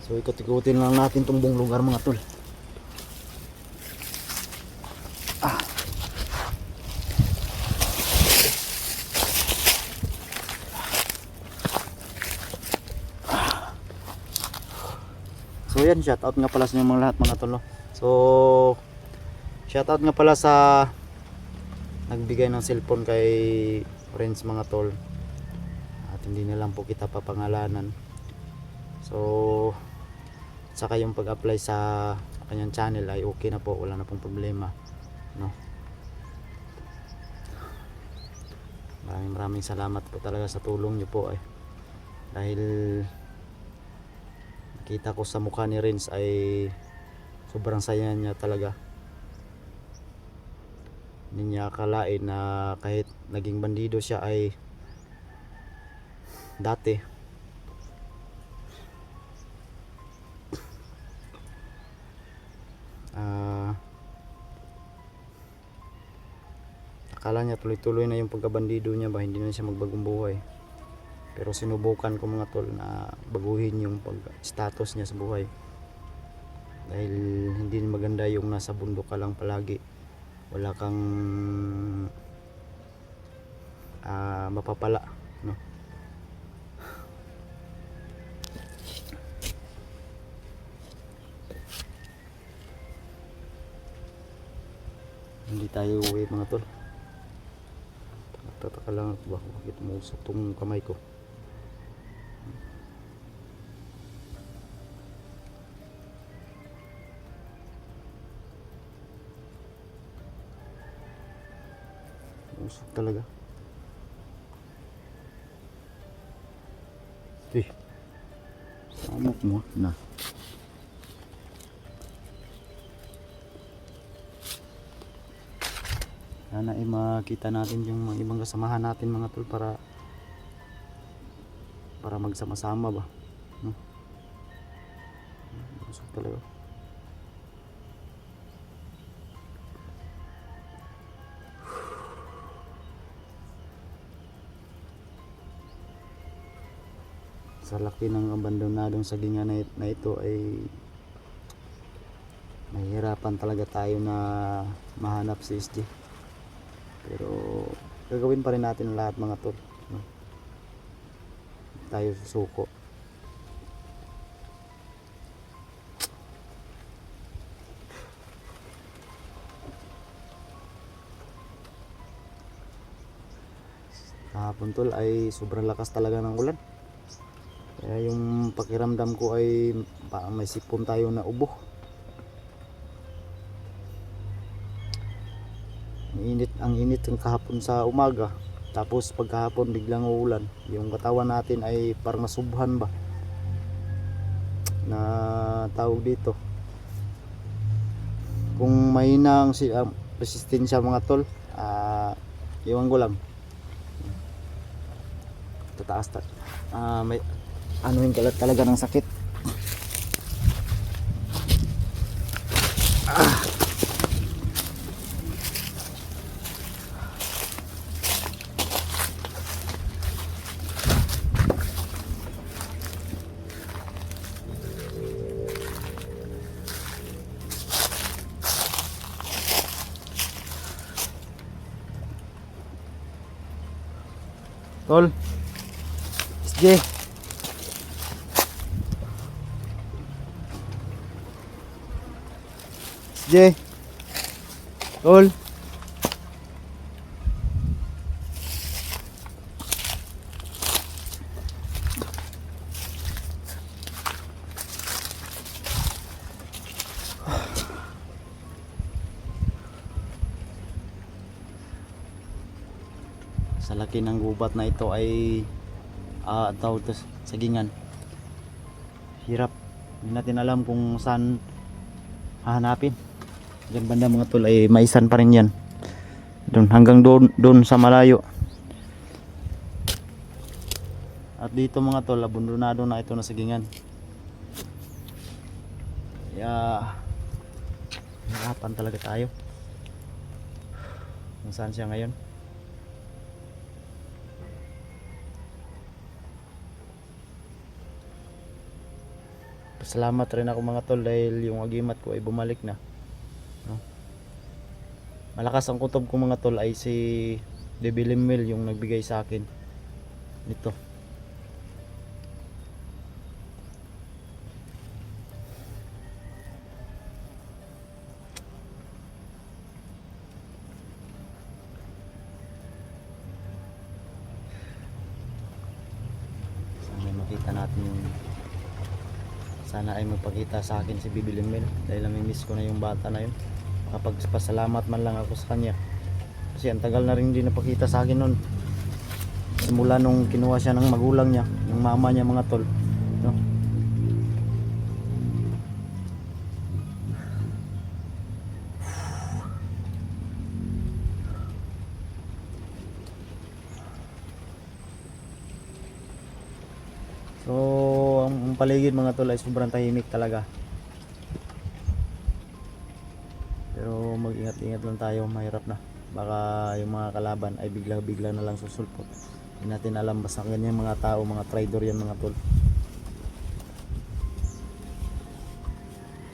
So ikot-ikutin lang natin tong buong lugar mga tol. So yan, shoutout nga pala sa inyo mga lahat mga tol, no? So shoutout nga pala sa nagbigay ng cellphone kay friends mga tol. At hindi na lang po kita papangalanan. So saka yung pag-apply sa kanyang channel ay okay na po, wala na pong problema, no? Maraming salamat po talaga sa tulong niyo po, dahil kita ko sa mukha ni Renz ay sobrang saya niya talaga. Hindi niya akalain na kahit naging bandido siya ay dati akala niya tuloy-tuloy na yung pagkabandido niya ba, hindi na siya magbagong buhay. Pero sinubukan ko mga tol na baguhin yung status niya sa buhay, dahil hindi maganda yung nasa bundok ka lang palagi, wala kang mapapala, no? Hindi tayo uwi mga tol. Tataka lang ako bakit umusok tong kamay ko. Umusok talaga. Samok mo na. Sana ay makita natin yung mga ibang kasamahan natin mga tol para magsama-sama ba, no? Umusok talaga. Sa laki ng abandonadong sagingan na ito ay mahirapan talaga tayo na mahanap si SJ. Pero gagawin pa rin natin lahat mga tol, no? Tayo susuko. Kahapon tol ay sobrang lakas talaga ng ulan. Kaya yung pakiramdam ko ay may sipon tayo na ubo. Ang init ng kahapon sa umaga, tapos pagkahapon biglang uulan. Yung katawan natin ay parang masubhan ba na tawag dito. Kung mahina ang resistensya mga tol, iwan ko lang tataas may anuhin talaga ng sakit. Tol, SJ, Tol. Sa laki ng gubat na ito ay tawag to sagingan. Hirap, hindi natin alam kung saan hahanapin. Diyan banda mga tol ay maisan pa rin yan, doon hanggang doon sa malayo. At dito mga tol, abandonado na ito na sagingan. Kaya hirapan talaga tayo kung saan siya ngayon. Pasalamat rin ako mga tol dahil yung agimat ko ay bumalik na, no? Malakas ang kutob ko mga tol ay si Debilimil yung nagbigay sa akin nito. Sana makita natin yung, sana ay magpakita sa akin si Bibilimil dahil namimiss ko na yung bata na yun. Makapagpasalamat man lang ako sa kanya kasi ang tagal na rin hindi napakita sa akin nun, simula nung kinuha siya ng magulang niya, ng mama niya mga tol, no? So ang paligid mga tol ay sobrang tahimik talaga, pero mag-ingat-ingat lang tayo, mahirap na, baka yung mga kalaban ay bigla-bigla na lang susulpot, hindi natin alam, basta ganyan mga tao, mga traidor yan mga tol.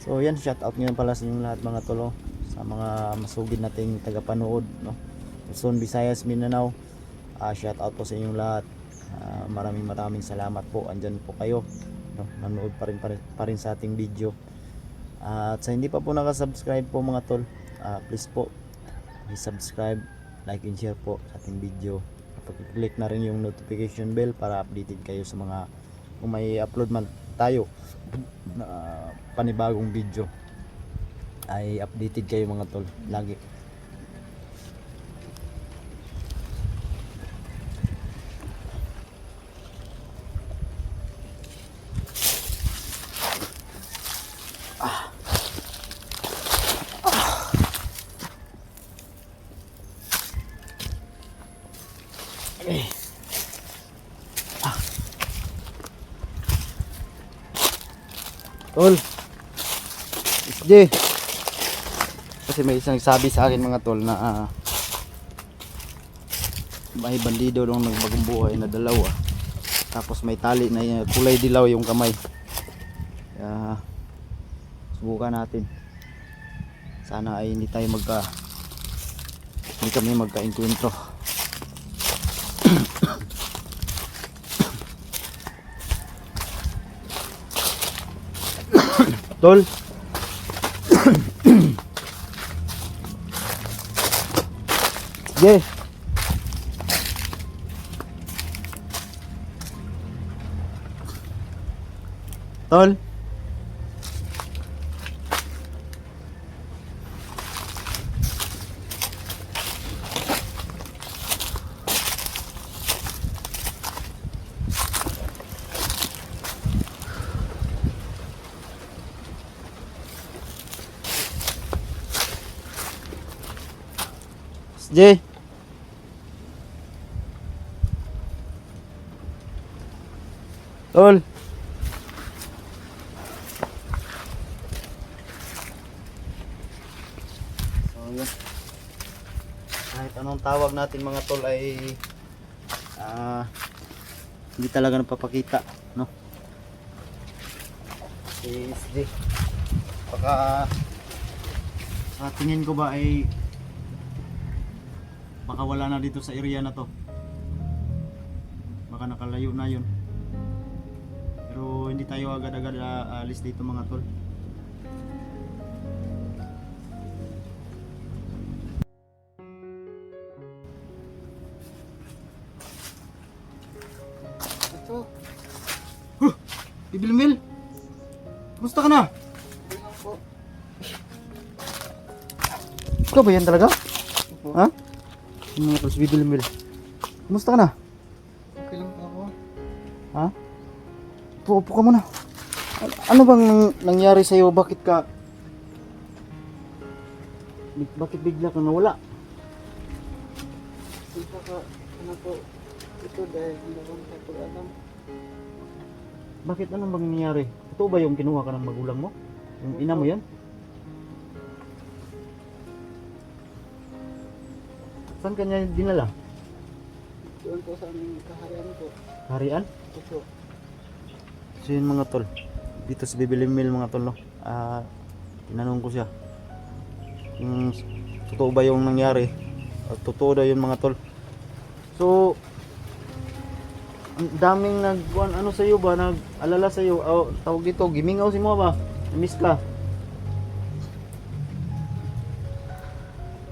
So yan, shout out ngayon pala sa inyong lahat mga tol, oh, sa mga masugid nating tagapanood, no? Luzon, Visayas, Mindanao, shout out po sa inyong lahat. Maraming salamat po, andyan po kayo, no? Nanood pa rin sa ating video. At sa hindi pa po nakasubscribe po mga tol, please po i-subscribe, like and share po sa ating video. Pag-click na rin yung notification bell para updated kayo sa mga, kung may upload man tayo na panibagong video, ay updated kayo mga tol lagi. Okay. Tol, SJ, kasi may isang sabi sa akin mga tol na may bandido nung nagbagong buhay na dalawa, tapos may tali na kulay dilaw yung kamay. Kaya subukan natin, sana ay hindi kami magka-encuentro. Tol, sige. Tol, SJ. Tol. So yun, kahit anong tawag natin mga tol ay hindi talaga napapakita, no? Si SJ, baka sa tingin ko ba ay baka wala na dito sa area na to, baka nakalayo na yun, pero hindi tayo agad-agad alis dito mga tol. Ito Bibilmil, kumusta ka na? Ikaw ba yan talaga? Ha? Yung mga tol, si Bibilmil, kumusta ka na? Okay lang po ako. Ha? Upo ka muna. Ano bang nangyari sa'yo? Bakit bigla kang nawala? Ito ka, ano po, ito dahil hindi ko alam. Bakit ano bang nangyari? Ito ba yung kinuha ka ng magulang mo? Yung ina mo yan? Saan kanya dinala? Doon po sa aming kaharian po. Harian? Ito. So yun mga tol, dito sa Bibilimil mga tol, no? Tinanong ko siya kung totoo ba yung nangyari. Totoo daw yun mga tol. So ang daming ano sa iyo ba, nag-alala sa iyo, tawag dito, gimingaw si mo ba? Miss ka.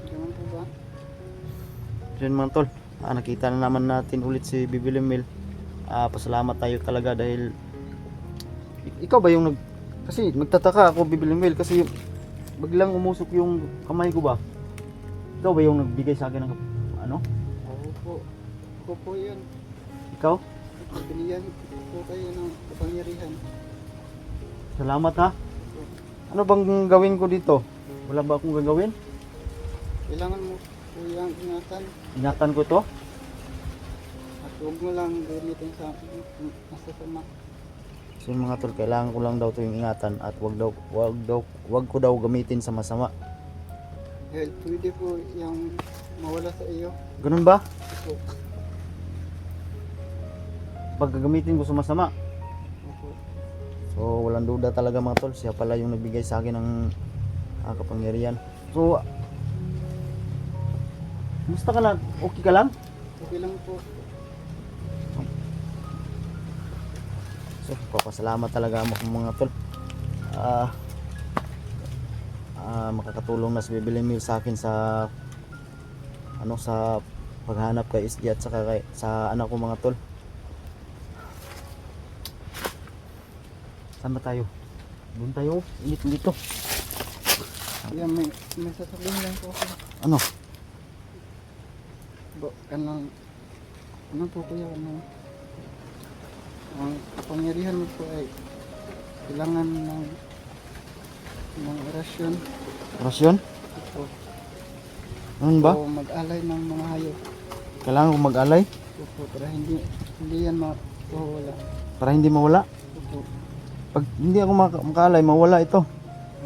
Ganun po ba? Yun mga tol, nakita na naman natin ulit si Bibilimil. Pasalamat tayo talaga dahil ikaw ba yung kasi nagtataka ako Bibilimil kasi biglang umusok yung kamay ko ba? Ikaw ba yung nagbigay sa akin ng ano? Ako po. Ako po yun. Ikaw? Binigyan po kayo ng kapangyarihan. Salamat ha. Ano bang gawin ko dito? Wala ba akong gagawin? Kailangan mo po yung ingatan. Ingatan ko to? At huwag mo lang gamitin sa masasama. So mga tol, kailangan ko lang daw to yung ingatan at wag ko daw gamitin sa masama. Dahil pwede po yung mawala sa iyo. Ganun ba? Opo. Pag gagamitin ko sa masama. Opo. So walang duda talaga mga tol, siya pala yung nagbigay sa akin ng kapangyarihan. So kumusta ka lang? Okay ka lang? Okay lang po. So papasalamat talaga mo mga tol. Makakatulong na si Bibilimil sa akin sa sa paghanap kay SG at saka sa anak ko mga tol. Saan ba tayo? Doon tayo. Init dito. Yan, may sasabihin lang po ako. Ano? Ano po kuya, ang kapangyarihan mo po ay kailangan ng orasyon. Orasyon? Opo. Ano ba? O mag-alay ng mga hayop. Kailangan kong mag-alay Opo, para hindi yan mawala. para hindi mawala. Opo. Pag hindi ako makaalay, mawala ito.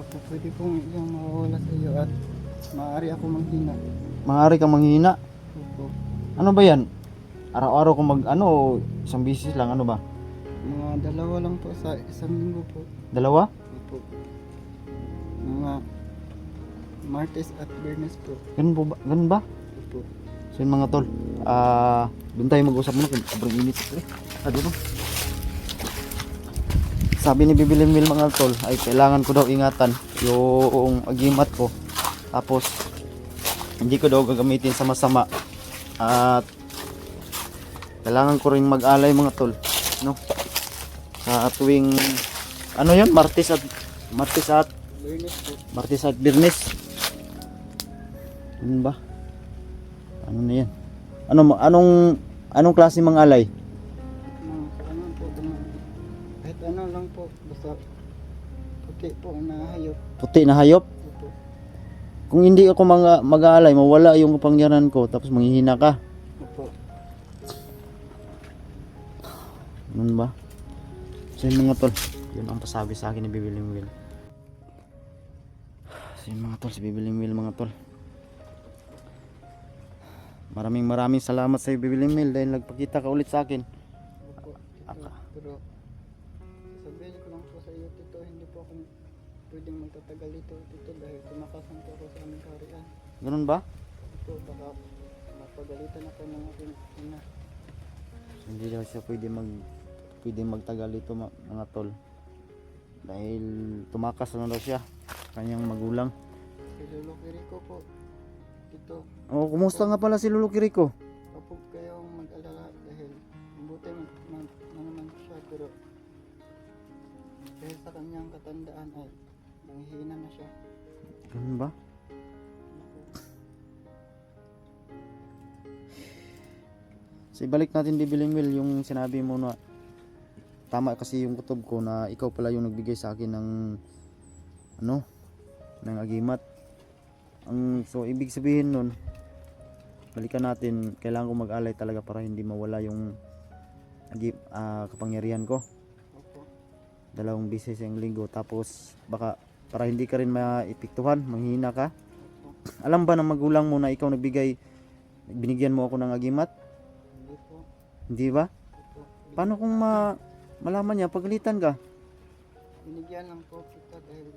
Opo, pwede pong yung mawala sa iyo at maaari ako manghina. Maaari kang manghina. Opo. Ano ba yan? Araw-araw kung isang bisis lang, ano ba? Mga dalawa lang po sa isang linggo po. Dalawa? Opo. Mga Martes at Biyernes po. Ganun po ba? Ganun ba? Opo. So yun mga tol, doon tayo mag-usap muna kung sobrang init ito eh. Dito. Sabi ni Bibilimil mga tol, ay kailangan ko daw ingatan yung agimat ko. Tapos, hindi ko daw gagamitin sa masama. At kailangan ko rin mag-alay mga tol, no? Sa tuwing ano 'yon, Martes at Biyernes po. Biyernes. Ano ba? Ano na 'yan? Anong klase mga alay? Ano po, kahit ano lang po, basta puti po na hayop. Puti na hayop. Opo. Kung hindi ako mag-aalay, mawala yung kapangyarihan ko, tapos manghihina ka. Opo. Ano ba? So yun mga tol, yun ang pasabi sa akin ni Bibilimil. So yun mga tol, si Bibilimil mga tol. Maraming salamat sa iyo Bibilimil dahil nagpakita ka ulit sa akin. Opo. Pero sabihin ko lang po sa iyo, Tito, hindi po ako pwedeng magtatagal dito, Tito, dahil kumakasan po ako sa aming kaharian. Ganun ba? Ito, baka mapagalitan ako ng aking ina. Hindi daw siya pwede magtagal dito mga tol. Dahil tumakas na daw siya sa kanyang magulang. Si Lolo Kiriko po, Tito, Oh, kumusta nga pala si Lolo Kiriko? kapag kayong mag-alala dahil mabuti naman siya, pero dahil sa kanyang katandaan ay nanghihina na siya. Ganun ba? So ibalik natin Bibilimil yung sinabi mo na tama kasi yung kutob ko na ikaw pala yung nagbigay sa akin ng ng agimat. So ibig sabihin nun, balikan natin, kailangan ko mag-alay talaga para hindi mawala yung kapangyarihan ko. Opo. 2 beses yung linggo, tapos baka para hindi ka rin maipiktuhan, manghina ka. Opo. Alam ba ng magulang mo na ikaw binigyan mo ako ng agimat? Hindi po. Hindi ba? Opo. Paano kung malaman niya, pagalitan ka? Binigyan lang po kita dahil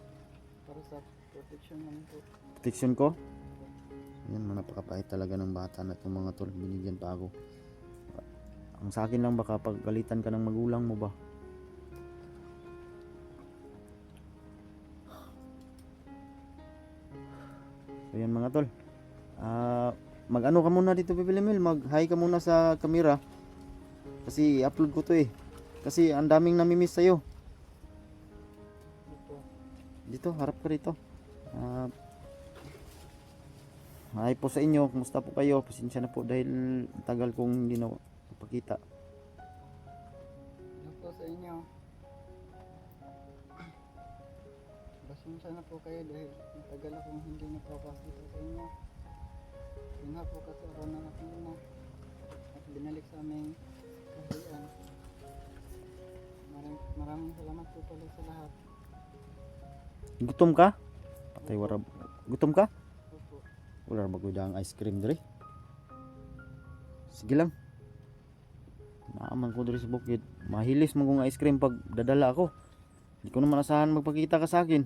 para sa protection lang po. Protection ko. Yan, napakapait talaga ng bata na itong mga tol. Binigyan pa ako. Ang sa akin lang baka pagalitan ka ng magulang mo ba? So yan mga tol. Mag-ano ka muna dito, Bebe Lemel. Mag-hi ka muna sa camera. Kasi i-upload ko to eh. Kasi ang daming namimiss sa'yo. Ito. Dito, harap ka rito. Hi po sa inyo. Kumusta po kayo? Pasensya na po dahil tagal kong hindi na napakita. Ano po sa inyo? Pasensya na po kayo dahil matagal akong hindi napapakita sa inyo. Yun nga po kasi ako na nakina at binalik sa aming kaharian. Maraming salamat po pala sa lahat. Gutom ka? Patay warab. Gutom ka? Opo. Wala ba ko ang ice cream diri? Sige lang. Naaman ko diri sa bukid. Mahilis man kong ice cream pag dadala ako. Hindi ko naman asahan magpakita ka sa akin.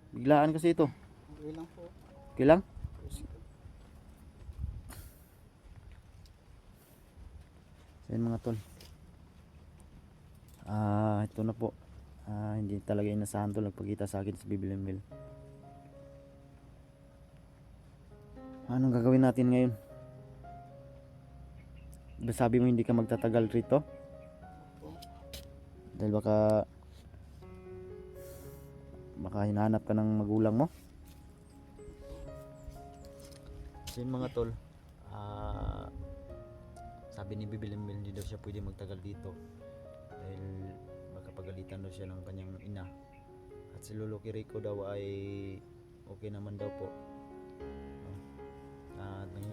Biglaan kasi ito. Okay lang po. Okay lang? So yun mga tol. Ito na po. Hindi talaga inasahan to nagpakita sa akin sa Bebe Lemel. Anong gagawin natin ngayon? Ba sabi mo hindi ka magtatagal rito? Dahil baka hinahanap ka ng magulang mo? So yun mga tol, sabi ni Bebe Lemel hindi daw siya pwede magtagal dito dahil baka pagalitan daw siya ng kanyang ina, at si Lolo Kiriko daw ay okay naman daw po.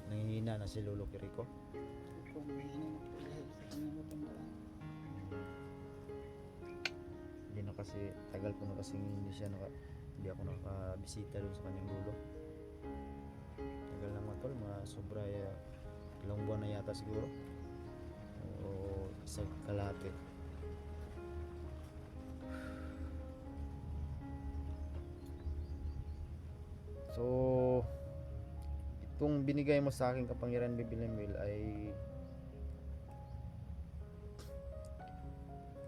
Nangihina na si Lolo Kiriko. Opo, mahina na po dahil sa kanyang matandaan. Hindi na kasi tagal ko na kasi hindi ako nakabisita doon sa kanyang lolo. Tagal lang mga tol, mga sobra ilang buwan na yata siguro o isang kalahati. So itong binigay mo sa akin kapangyarihan, Bebe Lemel, ay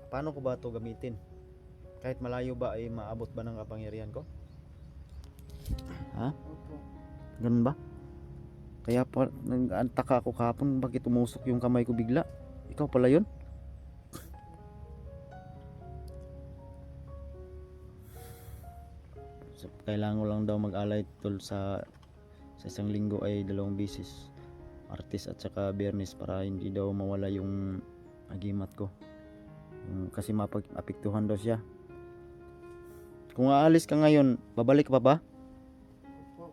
paano ko ba ito gamitin? Kahit malayo ba ay maabot ba ng kapangyarihan ko? Ha? Opo. Ganun ba? Kaya pa nag-antaka ako kahapon bakit umusok yung kamay ko bigla. Ikaw pala yun? So, kailangan ko lang daw mag-alay tol sa isang linggo ay 2 beses. Martes at saka Biyernes para hindi daw mawala yung agimat ko. Kasi mapapektuhan daw siya. Kung aalis ka ngayon, babalik ka pa ba? Opo,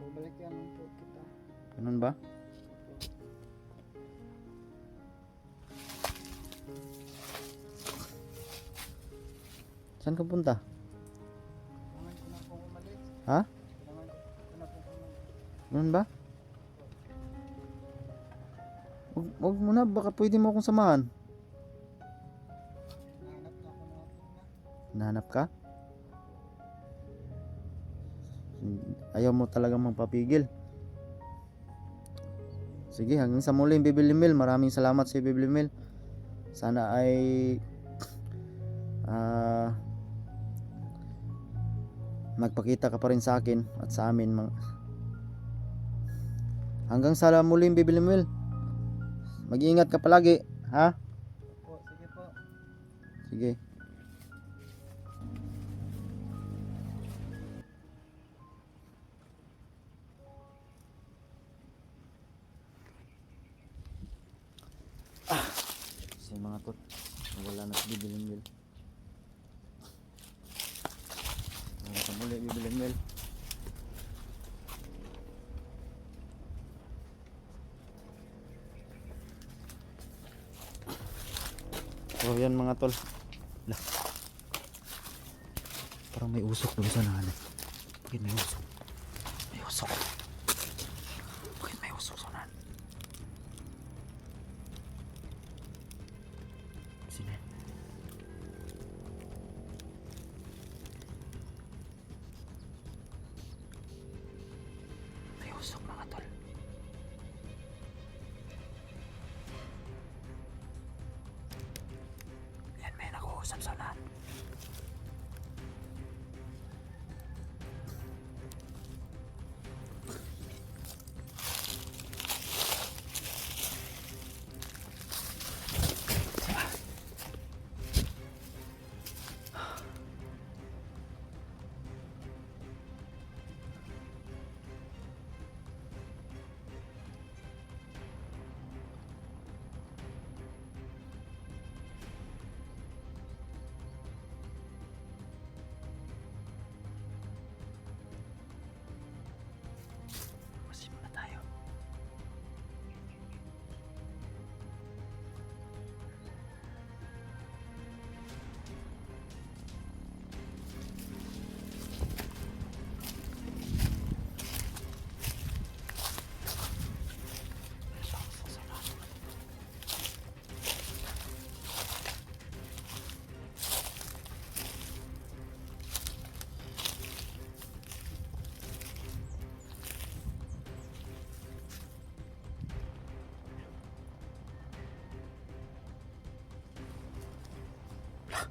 babalik yan lang po kita. Ganun ba? Saan ka punta? Kailangan ko na po umalis. Ha? Kailangan ko na po umalis. Ganun ba? Huwag mo na, baka pwede mo akong samahan. Nahanap na ako mga po na. Nahanap ka? Ayaw mo talagang magpapigil. Sige, hanggang sa muli, Bebe Lemel. Maraming salamat sa Bebe Lemel. Sana ay magpakita ka pa rin sa akin at sa amin. Hanggang sa muli, Bebe Lemel. Mag-iingat ka palagi, ha? Opo, sige po. Sige. Kasi mga tot, wala na si Bebe Lemel. Wala ka muli, Bebe Lemel. So yan mga tol. Lah. Parang may usok doon sa nahanap. Bakit may usok? May usok. Bakit may usok sa nahanap? Sino? Samsonan. Masim na tayo.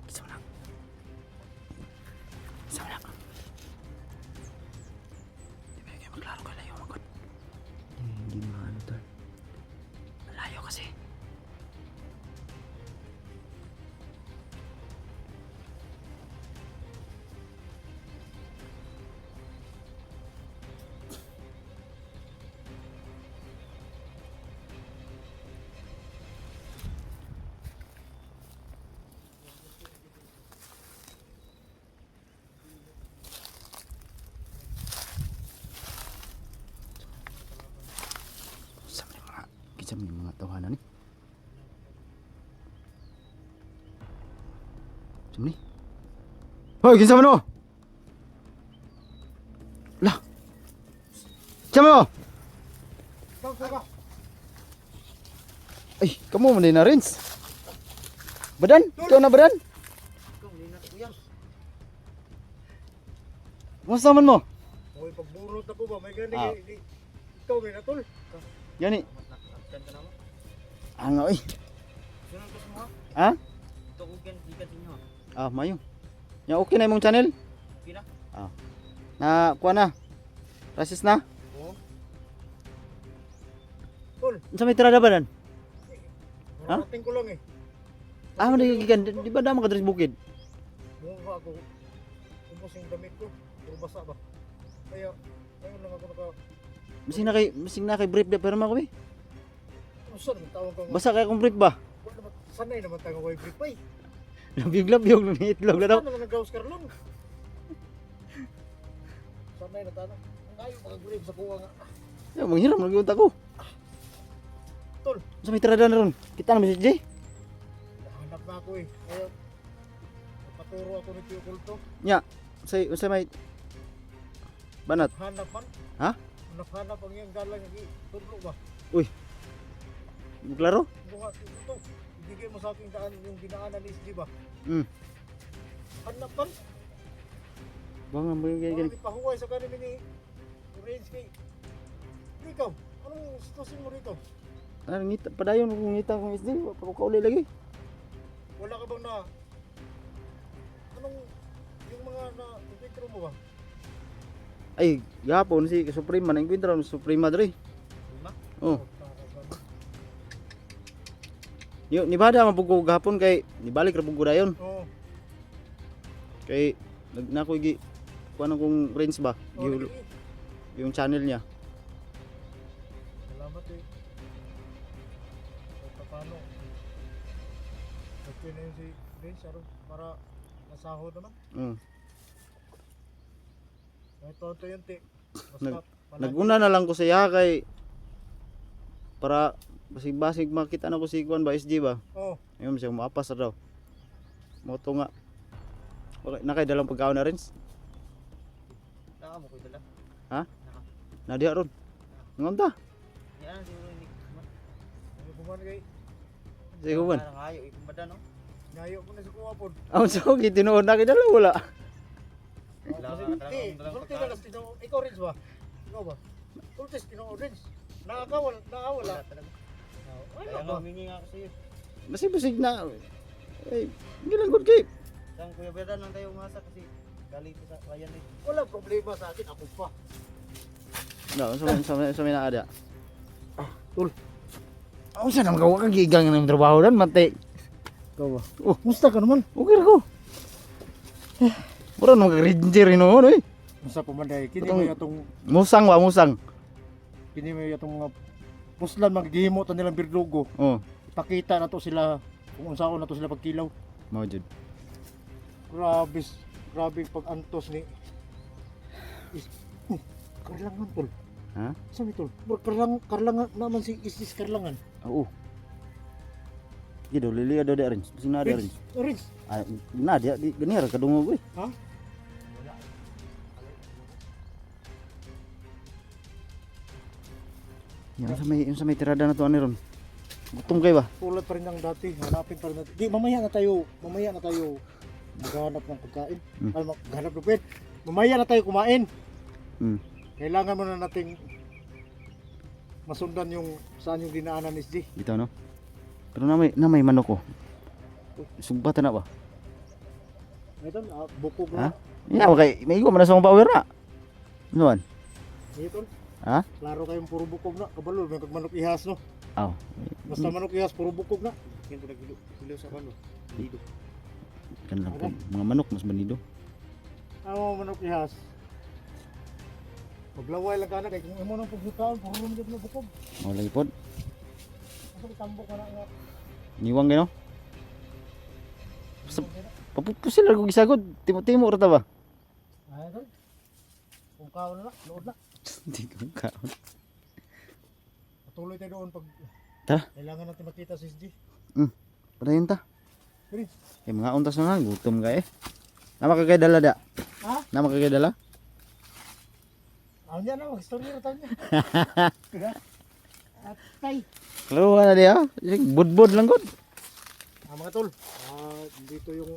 Isa mo lang. Isa mo lang. Hindi ba kayo maglaro ka layo magod? Hindi maano tol. Malayo kasi. Sa mga tawanan ni. Sumni. Hoy, kinsa man mo? Lah. Kinsa man mo? Ay, kamu man din na Rins. Badan? Ikaw na badan? Musta man mo? Hoy, pagburot ako ba? May gani. Ah. Ikaw may natol. Yani. Kan ka naman. Ang oy. Sunod ko mo. Ha? Ito ko gikan ninyo. Ah, mayo. Ya okay na imong channel? Okay na? Ah. Na kuha na. Rasis na? Oo. Tol, Unsa may tirada ba nan? Ha? marating ko lang eh. Ah, manigigan. Di ba dama ka diri sa bukid? Mukha ako. Kumpos yung damit ko. Puro basa ba? Kaya, ayun lang ako naka... Bising na kay brief da pero ko eh. Saan ang tawag ko? Basa kay kung brief ba? Wala naman, sanay naman tayo kay brief pa eh. Labig-labig ng itlog na daw. Saan naman nag-gaus karlong? Sanay na tayo. Ang ayaw mag-brief sa kuha nga. Ya, manghiram nagiunta ko. Tol, Sa may tirada na ron. Kita na message. nahanap na ako eh. Kaya, napaturo ako ni Tio Kulto. Nya, sa may banat. Hanap man. Ha? Hanap ang iyang galang lagi. Tudlo ba? Klaro? Buha, ito. Ibigay mo sa aking daan yung dinaanan ni SG ba? Mm. Hanap man. Bang mo yung Parang ipahuway sa kanimi ni Range kay. Ikaw, anong sitwasyon mo rito? ano ngita padayon kung ngita kung SD, pa ko kauli lagi. Wala ka bang na... Anong yung mga na encuentro mo ba? Ay, gapon si Suprema na encuentro ng Suprema dre. Lima? Oh. Yo, ni bada mapugo gapon kay nibalik ra pugo dayon. Oo. Kay nako gi kuan kong range ba? Gihulo yung channel niya. Salamat eh. Kahit paano. Okay na yun si Range para nasahod naman. Mm. Kahit tonto yun ti. Nag- Basta Naguna na lang ko sa iya kay para basig-basig makita na ko si kuan ba SG ba. Oo. Ayun siya maapas na daw. Moto nga. Okay, nakay dalang pagkaon na rin. Naka mo ko dala. Ha? Nadiha ron. Ngam ta. Yan siguro hindi kuman. Ano kuman kay? Sige kuman. Ngayo ikumbada no. Ngayo ko na sa kuha pod. Aw so gitinuod na kay dala wala. Sulti na kasi ikaw Rins ba? Ikaw ba? Sultis tinong Rins. Nakakawala. Kaya nga humingi nga ako sa'yo. Basig-basig na Ay, hindi lang good kay. Sang Kuya Bedan lang tayo umasa kasi galing ko sa bayan eh. Wala problema sa akin, ako pa. No, sa may naada. Ako saan naman gawa ka gigang ng trabaho dan, mate. Ikaw ba? Oh, musta ka naman? Okay ra ko. Mura nang ranger ino eh. Musta pamanday, kini Itong- mo yatong, Musang ba, musang. kini mo yatong mga puslan, maghihimo to nilang birdugo. Oh, Ipakita na to sila, kung unsaon na to sila pagkilaw. mao jud. Grabe pag-antos ni Karlangan tol. Ha? Sabi tol, Karlangan naman si Isis Karlangan. Oo. Gido lili ada de orange. Sing na ada orange. Orange. Ah, na dia di ganir kadungo ko eh. Ha? Yung sa may tirada na to ani ron. Gutom kay ba? Tulad pa rin ng dati, hanapin pa rin natin. Di, mamaya na tayo maghanap ng pagkain. Ay, maghanap ng pagkain. Mamaya na tayo kumain. Hmm. Kailangan muna nating masundan yung saan yung dinaanan ni SG. Dito no. Pero na may manok ko. Sugbatan na ba? Ito, bukog Ha? na. Ya, kay may igo man sa akong power na. Nuan? Ito, Ha? klaro kayong puro bukog na. Kabalo, may manok ihas no. Aw. Basta manok ihas, puro bukog na. Kento nagilo sa kano. Dito. Kan lang po. Mga manok mas banido. Ano manok ihas? Paglaway lang ka na, kaya kung imo nang pagbutaan, puro naman dito na bukog. Mao lagi pod. Asa tambok ka na nga. Niwang gino. Papupusil ko gisagod. Timo ra ta ba? Ay, ito. Kung kaon na, lood na. Hindi ko kaon. Patuloy tayo doon pag Tara. kailangan natin makita si SG. Padayon ta. Sige. Eh mga untas na nga, gutom ka eh. Nama ka kay dala da. Ha? Nama ka kay dala? Ano yan na, mag-story na tayo niya. Atay. Klaro ka na diya. Budbud lang gud. Mga tol, dito yung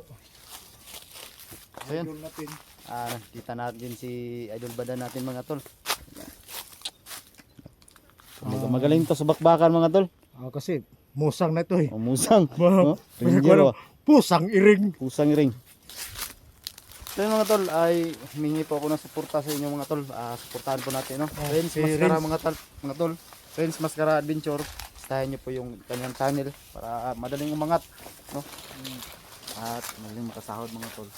Ayan. idol natin. Kita natin si Idol Badan natin mga tol. Magaling to sa bakbakan mga tol. Kasi musang na ito eh. Umusang. Wow. Ranger, Pusang iring. Pusang ring. So yun mga tol, ay humingi po ako ng suporta sa inyo mga tol. Suportahan po natin, no? Renz si Mascara Renz. mga tol. Renz Mascara Adventure. Stahin nyo po yung kanyang channel para madaling umangat, no? At madaling makasahod mga tol.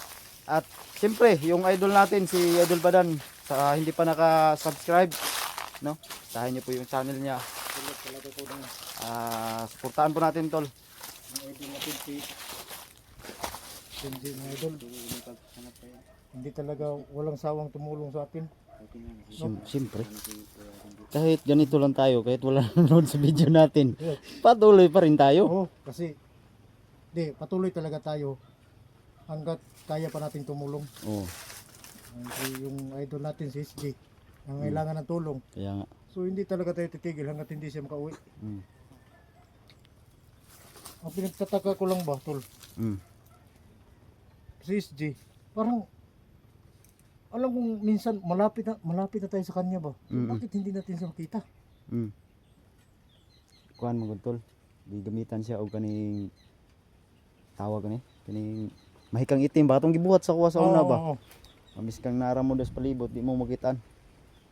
At siyempre, yung idol natin si Idol Badan, sa hindi pa naka-subscribe, no? Stahin nyo po yung channel niya. Suportahan po natin tol. Ang idol natin si Hindi mga idol. Hindi talaga walang sawang tumulong sa atin. Siyempre. Kahit ganito lang tayo, kahit wala nanonood sa video natin, patuloy pa rin tayo. Oo, kasi patuloy talaga tayo hanggat kaya pa nating tumulong. Oo, Yung idol natin si SG, ang kailangan ng tulong. kaya nga. So hindi talaga tayo titigil hanggat hindi siya makauwi. Mm. Ang pinagtataka ko lang ba, tol, Mm. si SG, parang alam kong minsan malapit na tayo sa kanya ba? So, Mm-mm. bakit hindi natin siya makita? Mm. Kuhan mo tol. Di gamitan siya og kaning tawag kaning mahikang itim ba tong gibuhat sa kuwa sa una ba. Oo. Mamis kang nara mo das palibot di mo makitaan.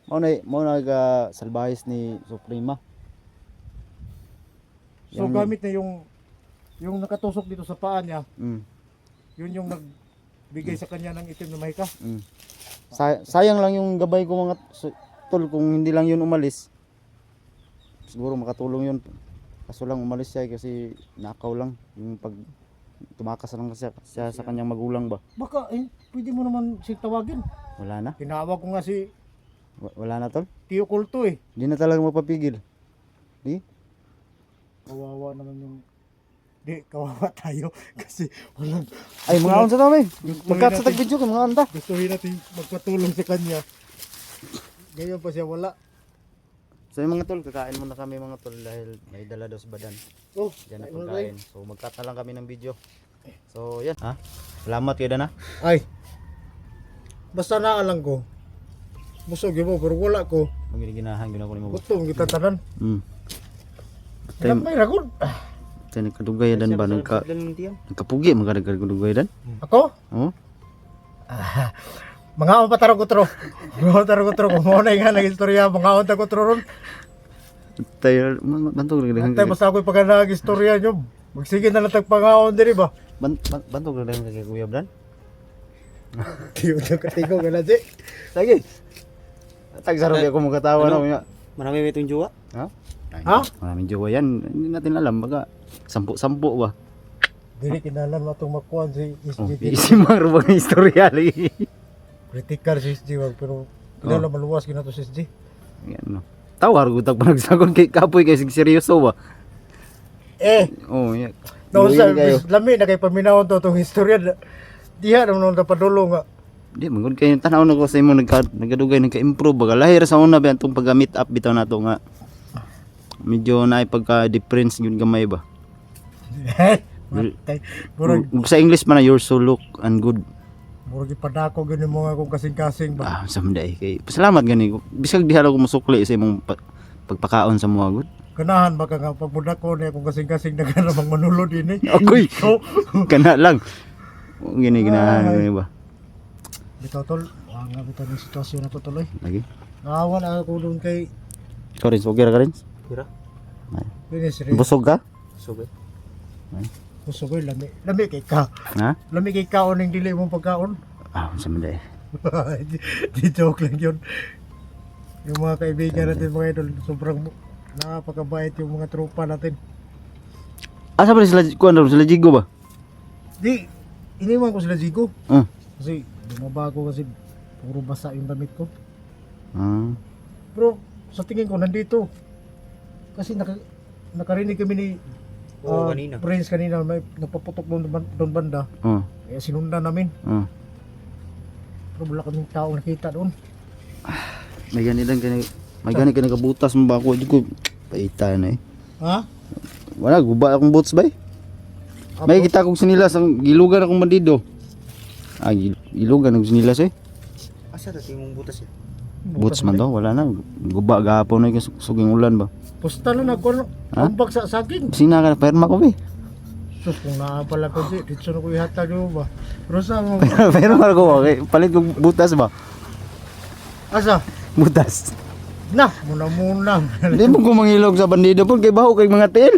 Mao na salbahis ni Suprema. So Yan gamit na yung nakatusok dito sa paa niya, Mm. yun yung nagbigay sa kanya ng itim na mahika. Mm. Sayang lang yung gabay ko mga tol kung hindi lang yun umalis. Siguro makatulong yun. Kaso lang umalis siya kasi nakaw lang yung pag tumakas lang siya sa kanyang magulang ba. Baka pwede mo naman si tawagin. Wala na. Tinawag ko nga si Wala na tol. Tio Kulto eh. Hindi na talaga mapapigil. Di? Kawawa naman yung kawawa tayo kasi walang Ay mga on sa tama eh. Magkat sa tag-video ka mga anta. gustuhin natin magpatulong sa kanya. Ngayon pa siya wala. So yung mga tol, kakain muna kami mga tol dahil may dala daw sa Badan. Oh, Diyan na kain muna pagkain. So magkat na lang kami ng video. So yan. Ha? Salamat kayo na. ay, basta naalang ko. Busog yun mo, pero wala ko. Magiginahan ginawa ko ni mo. Gutom kita tanan. Mm. Ilang may ragon. Sa nagkadugay dan ba nagkapugi mga nagkadugay dan. Ako? Oh. Mga on patarong kutro. Mga tarong kutro kung mo na nga nag-istorya, mga on ta kutro ron. Tayo bantog Antay basta ako'y pagka nag-istorya nyo. Magsige na lang tagpangaon diri ba? bantog kay Kuya Bran. Tiyo na katigo ka na di. Lagi. Tagsaro ako mo katawa na kuya. Marami may itong jowa. Ha? Ha? Maraming jowa yan. Hindi natin alam baga sampu-sampu ba. Dili kinalan mo itong makuhan si Oh, SG. isi marubang istorya lagi. Critical si SG wag pero kinala maluwas kina to si SG. Yan no. Tawar ko tag panagsagon kay kapoy kay sig seryoso ba. Oh, yeah. No sa kayo. lami na kay paminawon to tong istorya. Diha naman nung padulong nga. Di mangod kayo tanaw na ko sa imo nagkadugay nagka-improve baga lahir sa una ba tong pag-meet up bitaw nato nga. Medyo naay pagka-difference gyud gamay ba. Matay. Murag Sa English man na you're so look and good. murag ipadako gani mo nga kung kasing-kasing ba. Someday kay pasalamat gani ko. Bisag diha ko musukli sa imong pagpakaon sa mga good. Ganahan baka nga pagbudak ko niya kung kasing-kasing nagaramang manulod ini. Agoy. Kana lang. Gini ginahan gani ba. Bitaw tol, nga bitaw ng sitwasyon na to tuloy. Lagi. Naawan ako doon kay Karins, okay ra Karins? Pira. Finish Busog ka? Subay. Gusto ko lami. Lami kay ka. Ha? Lami kay kaon ng dili mong pagkaon. Someday. Di joke lang yun. Yung mga kaibigan natin mga idol, sobrang napakabait yung mga tropa natin. Asa ba sila kuan sila Jigo ba? Di, iniwan ko sila Jigo. Kasi bumaba ko kasi puro basa yung damit ko. Pero sa tingin ko nandito. Kasi nakarinig kami ni Oo, kanina. friends kanina may nagpaputok doon banda. Kaya sinundan namin. Pero wala kaming tao nakita doon. May gani lang ka nakabutas mo ba ako? Di ko paita na eh. Ha? Wala, guba akong boots ba eh? May kita kong sinilas, ang gilugan akong bandido. Gilugan akong sinilas eh. Asa dati mong butas eh? Boots man daw, wala na. Guba gahapon na yung suging ulan ba? Pusta na ako Ha? kumbag sa saging. Sina ka na, perma ko ba eh? Sus, kung naapala ko di, dito na ko ihatag yung ba? Pero sa mo, Perma ko, okay? Palit kong butas ba? asa? Butas. Na, muna. Hindi mo ko mangilog sa bandido po, kay baho kay mga til.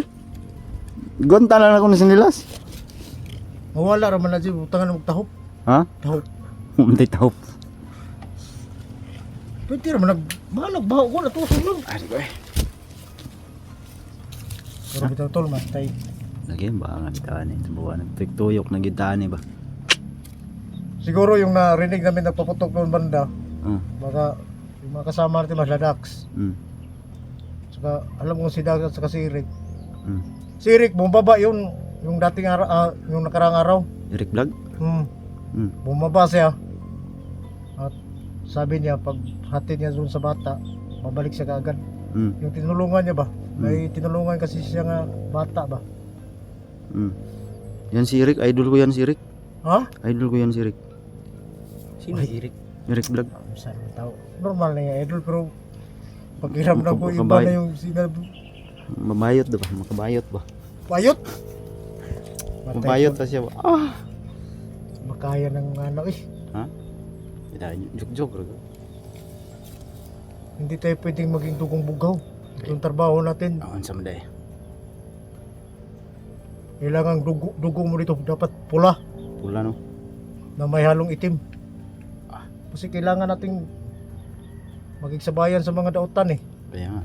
Gonta lang ako na sinilas. Mawala raman na siya, utangan mo tahop. Ha? Tahop. Hindi tahop. Pwede raman nagbaho ko, natusog lang. Ari ko eh. Pero bitaw tol, matay. Lagi ba nga bitaan eh. Buwan nagtuyok na gitaan eh ba? Siguro yung narinig namin nagpaputok doon banda, Ah. yung mga kasama natin mas Dax. Saka alam ko si Dax at saka si Rick. Si Rick, bumaba yun, yung dating araw, yung nakarang araw. Eric Vlog? Bumaba siya. At sabi niya, pag hatid niya doon sa bata, babalik siya kaagad. Yung tinulungan niya ba? May tinulungan kasi siya nga bata ba? Yan si Eric, idol ko yan si Eric. Ha? Idol ko yan si Eric. Sino si Eric? Eric Vlog. Saan mo tao? Normal na yung idol pero pag hiramdam ko iba Makabay. na yung sinabi. Mabayot ba? Makabayot ba? Payot! Mabayot na siya ba? Makaya ng ano eh. Joke-joke. Hindi tayo pwedeng maging dugong bugaw. Yung trabaho natin, Awan sa maday. kailangan dugo mo dito dapat pula Pula no? na may halong itim. Kasi kailangan nating maging sabayan sa mga dautan eh. Kaya nga.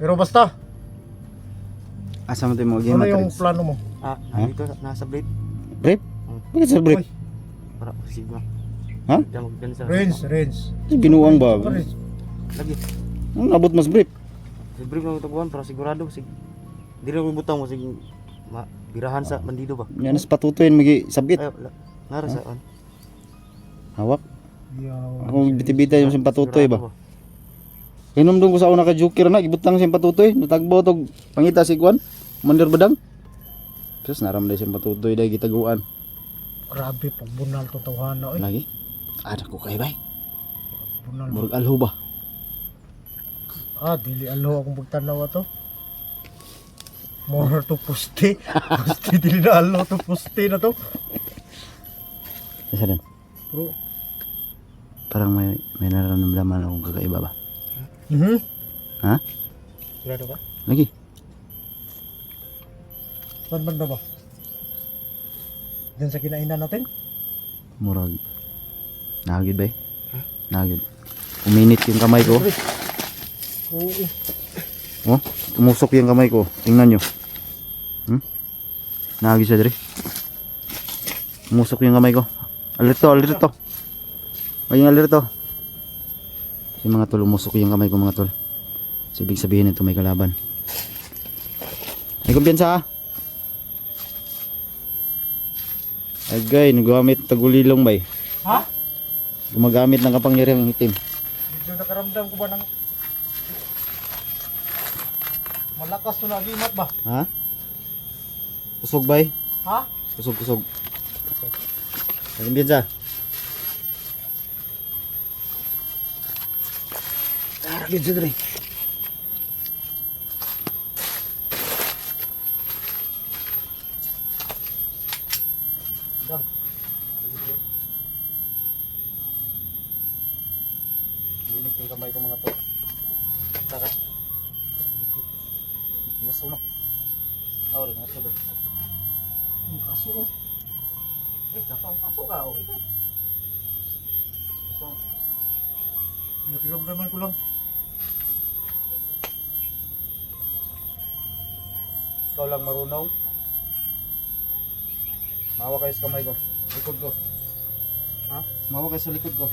Pero basta, Asa mo tayo mga game ano yung plano mo? Dito nasa blade. Brief? Bakit sa brief? Uy, Para sigma. Ha? Diyan sa. Renz. Binuang ba? Renz. Lagi. Ang nabot mas brief. Si brief na taguan para sigurado Di rin butang mo sige birahan sa bandido ba? Yan sa patutuin magi sabit. Ay, nara sa Hawak. Yaw. Ako bitibita yung sa patutoy sigurado ba? Hinumdum ko sa una ka joker na gibutang sa patutoy, natagbo tog pangita si Kwan. Mandir badang. Terus naram day sa patutoy day gitaguan. Grabe, pag bunal to tawhana eh. Lagi. Ada ko kay bay. Bunal. Murag alho ba? Dili alo akong pagtanaw ato. More to puste. Puste din na alo to puste na to. Isa din. Bro. Parang may nararamdaman akong kakaiba ba? Ha? Sigurado ka? Lagi. Saan banda ba? Diyan sa kinainan natin? Murag. Nagid ba eh? Nagid. Uminit yung kamay ko. Oo. Oh, tumusok yung kamay ko. Tingnan nyo. Nagid siya diri. Tumusok yung kamay ko. Alerto, alerto. Ayun, alerto. Yung mga tol, umusok yung kamay ko mga tol. So, ibig sabihin ito may kalaban. Ay, kumpiyansa ha. Ay, gay, naggamit tagulilong ba eh. Ha? Gumagamit ng kapangyarihang itim. Medyo nakaramdam ko ba ng malakas to na agimat ba? Ha? Kusog ba eh? Ha? Kusog, kusog. Ay, kumpiyansa. Taragin siya dali. Dam. Linik yung kamay ko mga to. Saka. Iwas uno. Aw, rin, nasa doon. Ang kaso oh. Dapat pasok ka, oh. Ito. Pasok. Nakiramdaman ko lang. Ikaw lang marunong. Mawa kayo sa kamay ko. Likod ko. Ha? Mawa kayo sa likod ko.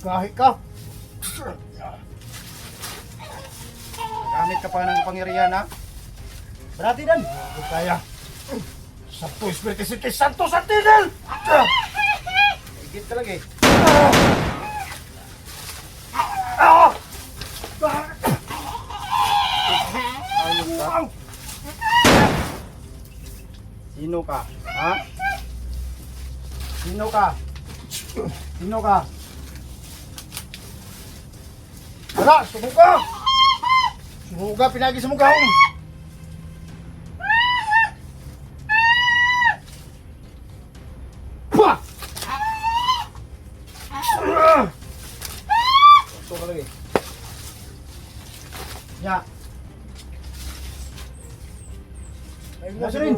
Kahit ka. Gamit ka pa ng kapangyarihan ha. Berarti dan. Hindi kaya. Santo Espiritu Santo Santinel! Higit ka lagi. Ayos ka. Sino ka? Ha? Sino ka? Sino ka? Wala, sumuga! Sumuga, pinagi sa mugahong! Pah! Ito ka lagi. Ya. Ay, Mas rin.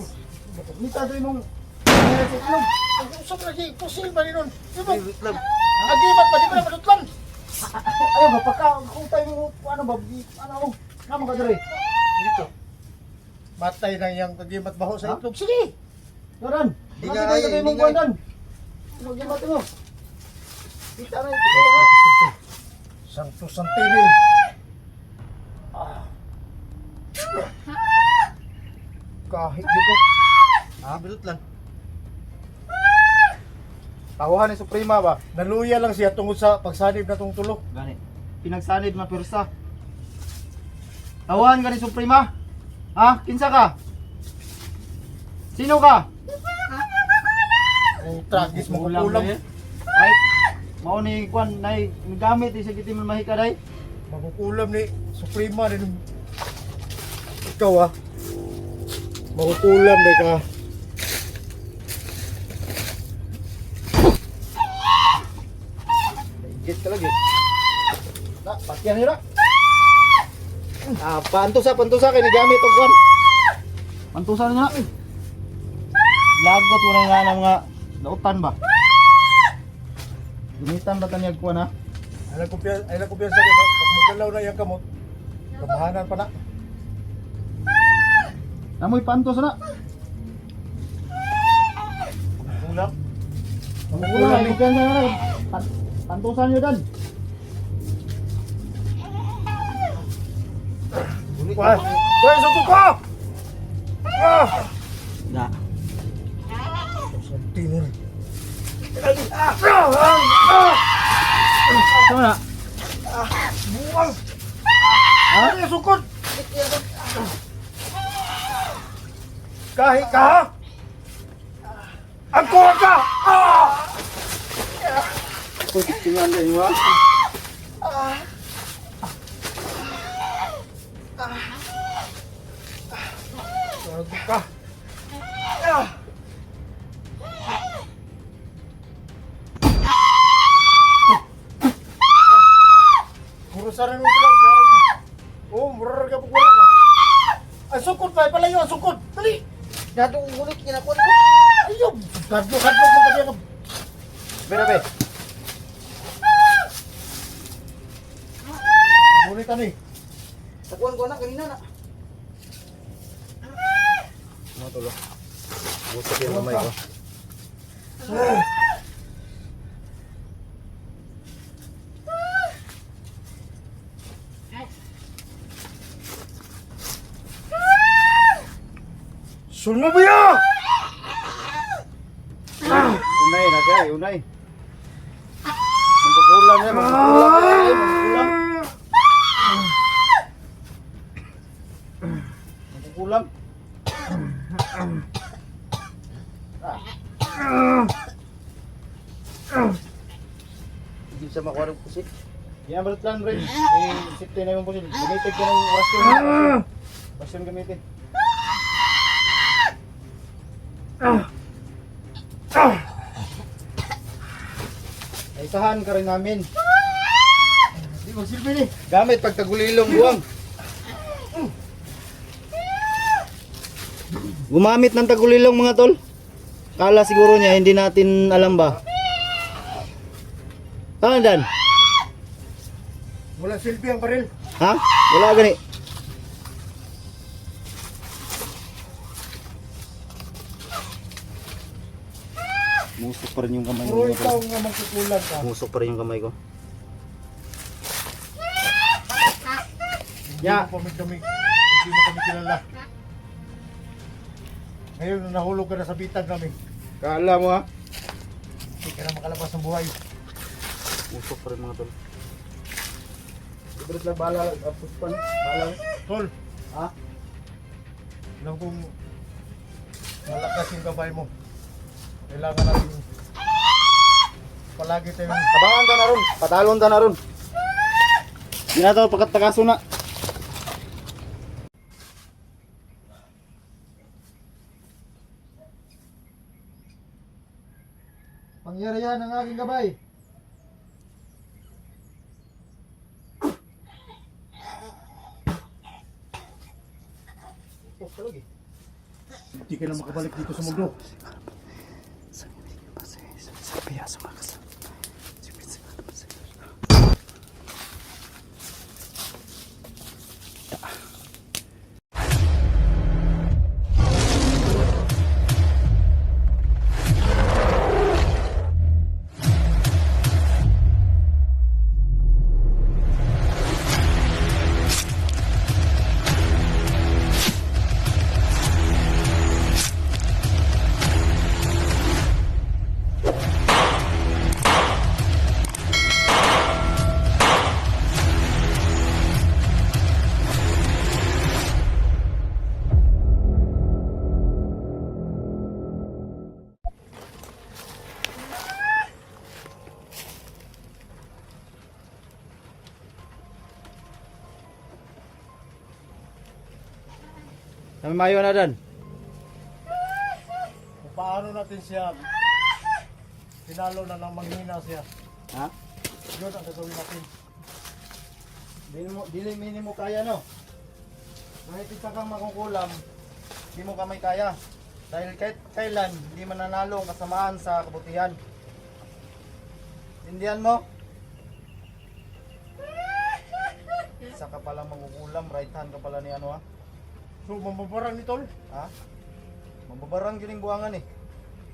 Nita doon mong Ang usap lagi, pusil ba rin nun? wait lang. Agimat ba, di ba na madutlan? Ayaw ba pagka kutay mo ano ba ano naman ka dere. Dito. Matay na yung agimat baho sa Ha? itlog. Sige! Doran. Hindi Kasi nga, kayo hindi mong nga. kuwan. Mag-imat mo. Kita na ito. Santo Santinel! Kahit dito. Ha, bilot lang. Tawahan ni Suprema ba? Naluya lang siya tungkol sa pagsanib na tong tulo. Gani. Pinagsanid na persa. Tawahan ka ni Suprema? Ha? Kinsa ka? Sino ka? Ang tragis mo Ulam ulam. na eh. Ay, mao ni kwan nay gamit sa gitim mahika day. Makukulam ni Suprema rin. Ikaw ah. Makukulam na ka. Higit ka lagi. Na, patyan nila. Pantusa kay nagamit og kwan. Pantusa na. Lagot mo na nga ng mga lautan ba? Gamitan ba tanyag kwan ha? Ay kumpiyansa kay pag magalaw na yung kamot. Kamahanan pa na. Namoy pantos na. Ulam. Ulan, bukan na na. Pantusan nyo dan. Wah, wah, suko ko! Ah! Na. Santinel. Sama na. Buang! Ano yung sukot? Kahit ka! Ang kuha ka! Ah! Tingnan din mo. Gago ka! Ah! Kurusaran mo ito lang. Oo, murar ka pag wala ka. Ang sukot pa, palayo ang sukot! Dali! Dado kong gulit, kinakuha ko. Ayaw! Kadlo mo ka ka. Berabe. Gulit ano eh. Takuan ko na, kanina na. Ano tulo? Busok yung kamay ko. Sumabuya! Unay na kay, unay. Magkukulam na, magkukulam. Magkukulam. Hindi siya makuha ng pusit. Yan, balut lang, Ray. Safety na yung pusit. Gamitin ka ng orasyon. Orasyon gamitin. Isahan ka rin namin. Di magsilbi ni. Gamit pag tagulilong buwang. Gumamit ng tagulilong mga tol. Kala siguro niya hindi natin alam ba. Tama Dan? Wala silbi ang baril. Ha? Wala gani. Musok pa rin yung kamay Puro ko. ikaw nga magkukulan ka. Musok pa rin yung kamay ko. Ya. Hindi mo kami kilala. Ngayon, nahulog ka na sa bitag namin. Kala mo ha? Hindi ka na makalabas ng buhay. Usok pa rin mga tol. Ibrit lang bala, puspan, bala. Tol, Ha? alam kong malakas yung gabay mo. Kailangan natin palagi tayong Tabangan ka na ron, patalon ka na ron. Hindi na ito pagkatakaso na. pangyarihan ng aking gabay. Hindi ka na makabalik dito sa mundo. Kami mayo na dan. Kung paano natin siya pinalo na nang manghina siya. Ha? Yun ang gagawin natin. Dili minimo kaya no. Kahit isa kang makukulam, hindi mo kamay kaya. Dahil kahit kailan, hindi mananalo ang kasamaan sa kabutihan. Indian mo? Isa ka palang makukulam, right hand ka pala ni ano ha? So, mamabarang ni Tol. Ha? Mababarang gining buwangan eh.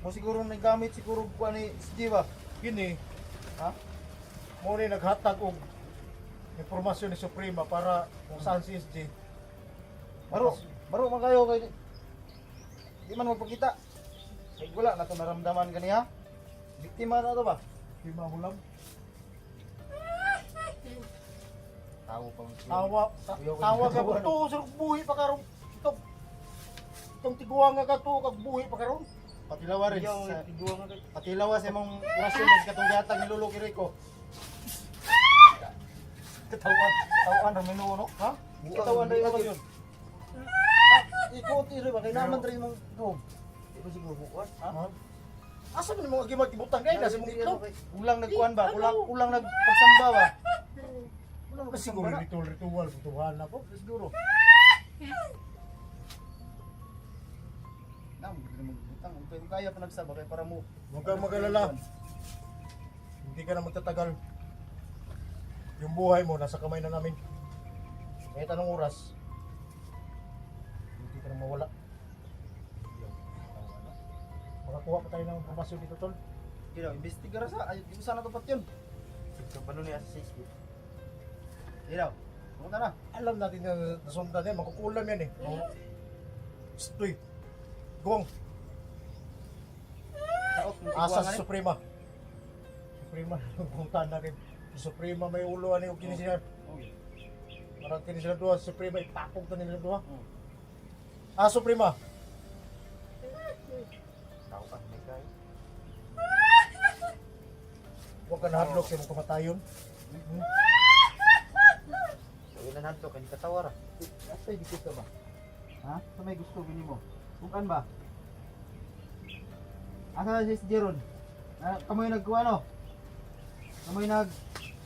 Mo siguro nagamit siguro ko ni Steve ba? Kini, Ha? mo ni naghatag og impormasyon ni Suprema para kung saan si SG. Baro man kayo kay di man magpakita. Ay wala na to naramdaman kaniya. Biktima na to ba? Di mahulam. Tao pa mo. Tawa ka po to, sir, buhi pa karon. Itong tiguang nga ka to, kag buhi pa karon. Patilawa rin. Ayaw, tiguang nga ka. Patilawa sa imong rasyon sa katong gihatag ni Lolo Kiriko. Katawan ra minuno no? Ha? Katawan ra Ano yun. Ikot iro ba kay naman rin mong dog. Di ba siguro bukuan? Ha? Asa man mo gimag ibutang kay nasa mong ito? Ulang nagkuan ba? Ulang nagpagsamba ba? Ulang Siguro nagpagsamba. ritual tuhan ako. Siguro. Nang magbutang kung kaya pa nagsaba kay para mo. Huwag kang mag-alala. Hindi ka na magtatagal. Yung buhay mo nasa kamay na namin. Kahit anong oras, hindi ka na mawala. Makakuha pa tayo ng informasyon dito, Tol. Kaya investigar sa ay di mo sana tupat yun. Sa paano niya sa Facebook? Kaya pumunta na. Alam natin na nasundan yan, makukulam yan eh. Stoy. Gong, Taot ng asa tiguangan sa Suprema. Suprema, puntahan natin. Sa Suprema may ulo ano yung kinisinan. Marang kinisinan doon, sa Suprema ipapog na nila doon. Suprema. Tao ka, may kaya. Huwag ka nahadlok sa mong kamatayon. So, ilan hanto, kani katawara. Asay di ka ba? Ha? Sa may gusto gini mo? Bukan ba? Asa si Jeron? Kamoy nagkuha no? Kamoy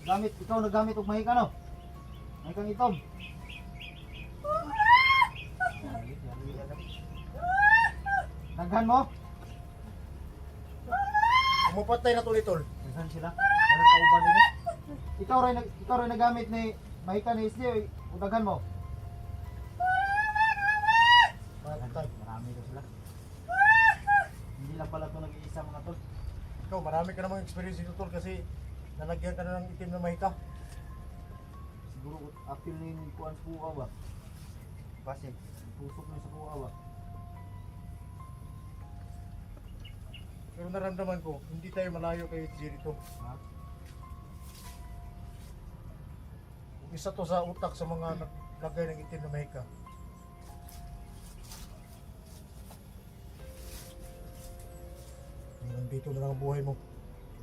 gamit, ikaw naggamit og mahika no? Mahikang itom. Naghan mo? Umupatay na tulitol. Naghan sila? Nagkauban nila? Ikaw rin nagamit ni mahika ni SJ o daghan mo? Patay. Marami ko sila. Hindi lang pala ito nag-iisa mga tol. Ikaw, marami ka namang experience dito, Tol, kasi nalagyan ka na ng itim na mahika. Siguro apil ni kuan sa buka ba? Pasig. Pusok na sa buka ba? Pero naramdaman ko, hindi tayo malayo kay HJ dito. Ha? Isa to sa utak sa mga naglagay ng itim na mahika. Nandito na lang ang buhay mo.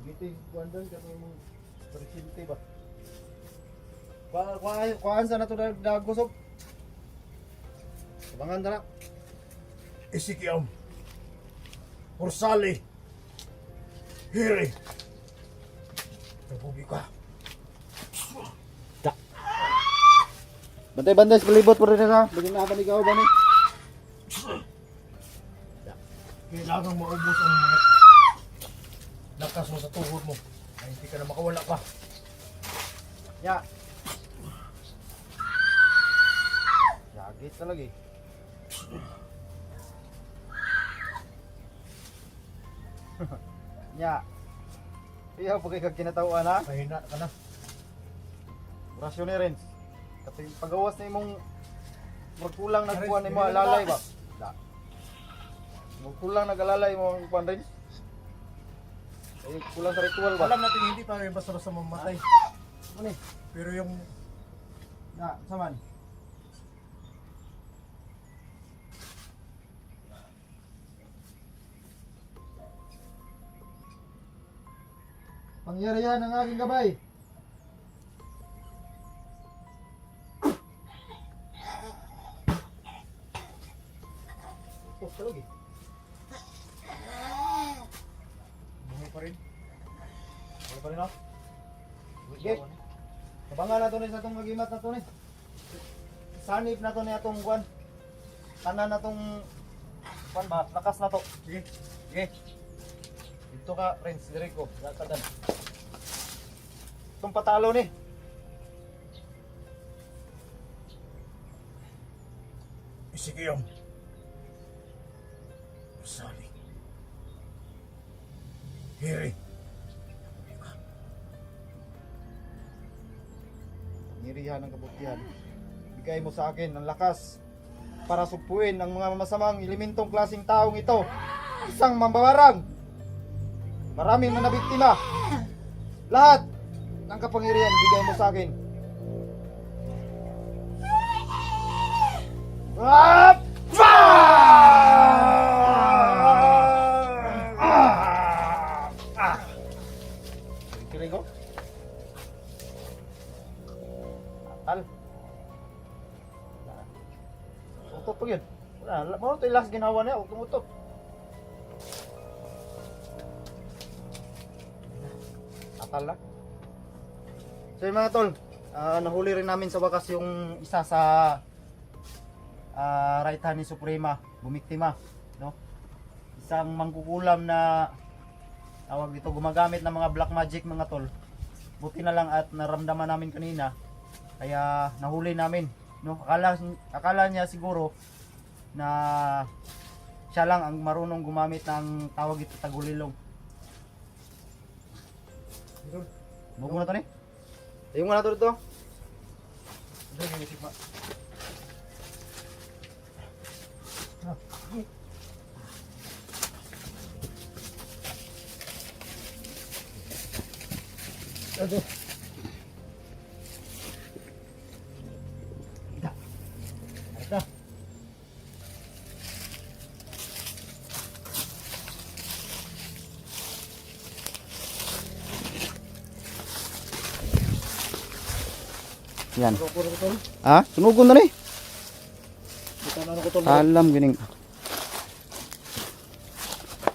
Dito yung kuan doon kasi mo presidente ba? Kuhaan sa nato nagusog. Abangan na. Isikiam. Orsali. Hiri. Republika. Bantay-bantay sa palibot po rin na. Bagay na ba ikaw ba ni? Kailangan maubos ang mga lakas mo sa tuhod mo. Ay hindi ka na makawala pa. Ya. Yagit talaga eh. Ya. Iya pagay kag kinatawaan ha. Mahina ka na. Rasyon ni Renz. Kasi pagawas na imong magkulang nagkuhan ni mo alalay ba? Da. Magkulang nag-alalay mo ang kuhan Renz. Ay kulang sa ritual ba? Alam natin hindi tayo basta-basta mamatay. Ano eh? Pero yung Na, saman. Pangyarihan ng aking gabay. oh, talog eh. Buhay pa rin. Wala pa rin ako. Sige. Kabangan na to ni sa itong magimat na to ni. Sanip na to ni atong kuan. Tanan na tong kuan ba? Lakas na to. Sige. Sige. Dito ka, Renz, Dirico. Lakadan. Itong patalo ni. Isikiam. Orsali. Hiri. Ngirihan ng kabutihan. Bigay mo sa akin ang lakas para sugpuin ang mga masamang elementong klaseng taong ito. Isang mambabarang. Maraming mga nabiktima. Lahat ng kapangyarihan bigay mo sa akin. Ah! Kiri ko. Al. Utot pa yun. Wala, mo ito ilas ginawa niya, utot. Atal na. So yung mga tol, nahuli rin namin sa wakas yung isa sa right hand ni Suprema, bumiktima, no? Isang mangkukulam na tawag dito, gumagamit ng mga black magic mga tol. Buti na lang at naramdaman namin kanina, kaya nahuli namin, no? Akala niya siguro na siya lang ang marunong gumamit ng tawag ito tagulilong. Bugo na to ni. Tayo nga na to dito. Aduh. Ada. Yan. Ha? Sunugon na ni. Bukan Alam gining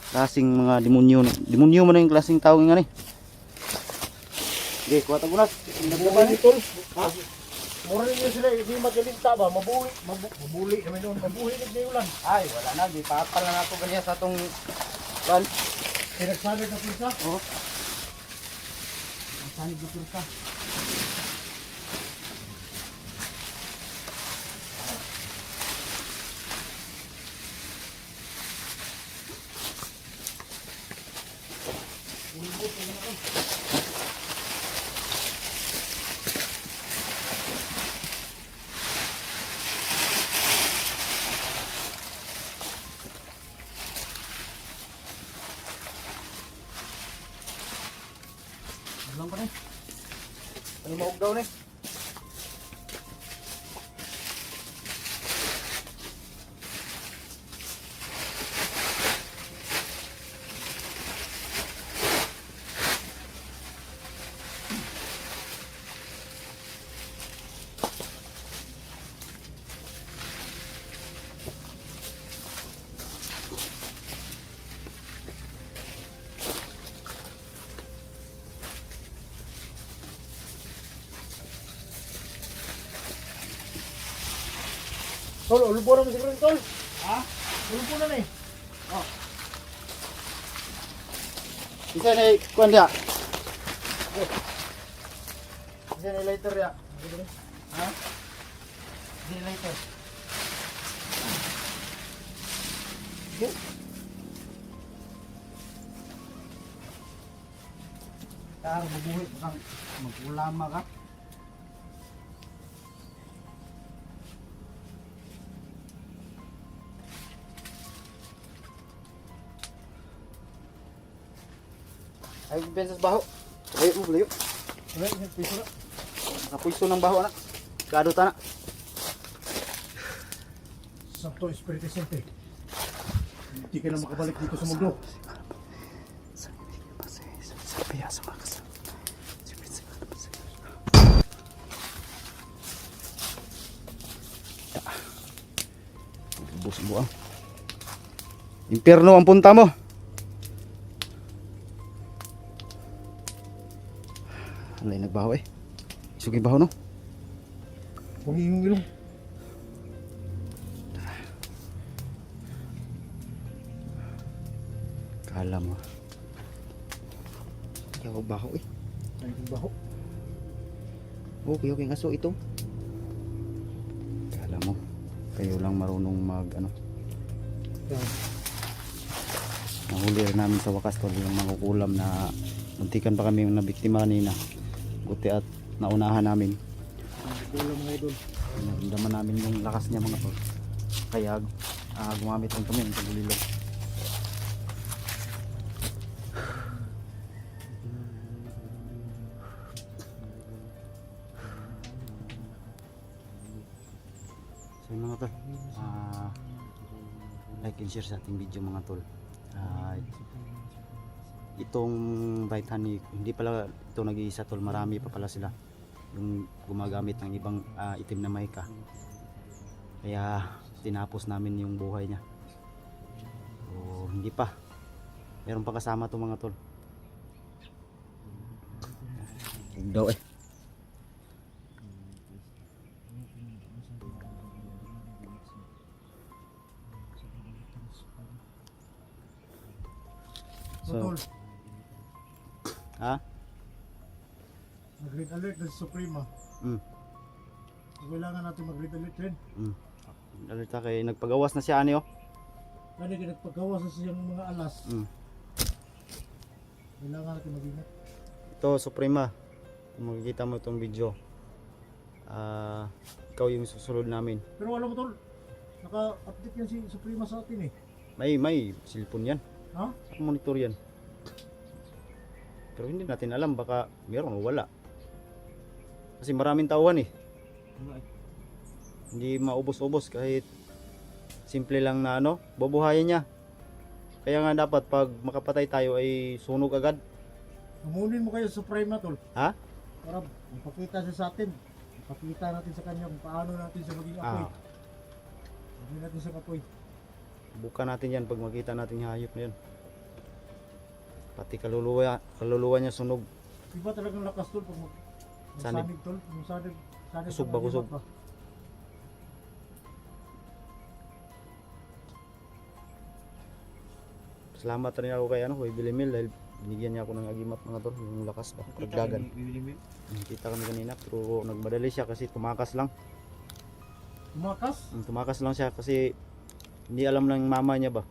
klaseng mga demonyo. Demonyo man yung klaseng tao nga ni. Okay, kuha tayo gunas. Naglaban ni tol. Ha? Mura niyo sila, hindi magalinta ba? Mabuli naman yun. Mabuhi ni ulan. Ay, wala na. Di papal na ako ganyan sa itong kan. Pinagsabi na pulsa. Oo. Ang sanig na pulsa. Ano maog daw ni? Tol, ulbo na mo siguro tol. Ha? Ulbo na ni. Isa ni kuan dia. Isa ni lighter ya. Ha? Isa ni lighter. Kar mabuhi kang magulama ka. Ay pensas baho. Ayo mo layo. Alright, piso na. Napuiso ng baho anak. Gado ta na. Santo Espiritu Santo. Hindi ka na makabalik dito sa mundo. Bus buang. Impierno ang punta mo. Alay nagbaho eh. Sugi baho no. Huwag iyong ilong. Kala mo. Yaw baho eh. Ay, baho. Okay, ngaso ito. Kala mo. Kayo lang marunong mag ano. Yan. Nahuli rin namin sa wakas tol yung makukulam na muntikan pa kami na biktima kanina. Buti at naunahan namin. Wala mga idol. Naramdaman namin yung lakas niya mga tol. Kaya gumamit lang kami ng tagulilog. So yun mga tol, like and share sa ating video mga tol. Itong right honey, hindi pala ito nag-iisa tol, marami pa pala sila yung gumagamit ng ibang itim na mica. Kaya tinapos namin yung buhay niya. So hindi pa, meron pa kasama to mga tol. Huwag daw eh. So, tol, Ha? mag-red alert na si Suprema. Kailangan natin mag-red alert rin. Alita kay nagpagawas na siya ani oh. Kaya nagpagkawas sa siyang mga alas. Kailangan natin mag-ingat. Ito Suprema, kung makikita mo itong video, ikaw yung susunod namin. Pero alam mo tol, naka-update yan si Suprema sa atin eh. May cellphone yan, Ha? monitor yan. Pero hindi natin alam, baka meron o wala. Kasi maraming tauhan eh. Hindi maubos-ubos kahit simple lang na ano, bubuhayin niya. Kaya nga dapat pag makapatay tayo ay sunog agad. Hamunin mo kayo sa Suprema tol. Ha? Para ipakita siya sa atin. Ipakita natin sa kanya kung paano natin siya maging apoy. Hindi natin siya kapoy. Buka natin yan pag makita natin yung hayop na yan. Pati kaluluwa niya sunog. Iba talagang lakas tol pag Sanib. magsanib tol. Yung sanib Kusog ba, kusog? Salamat rin ako kay Kuya Bilimil dahil binigyan niya ako ng agimat mga tol, yung lakas ba, karagdagan. Kita kami kanina pero nagmadali siya kasi tumakas lang. Tumakas? Tumakas lang siya kasi hindi alam ng mama niya ba.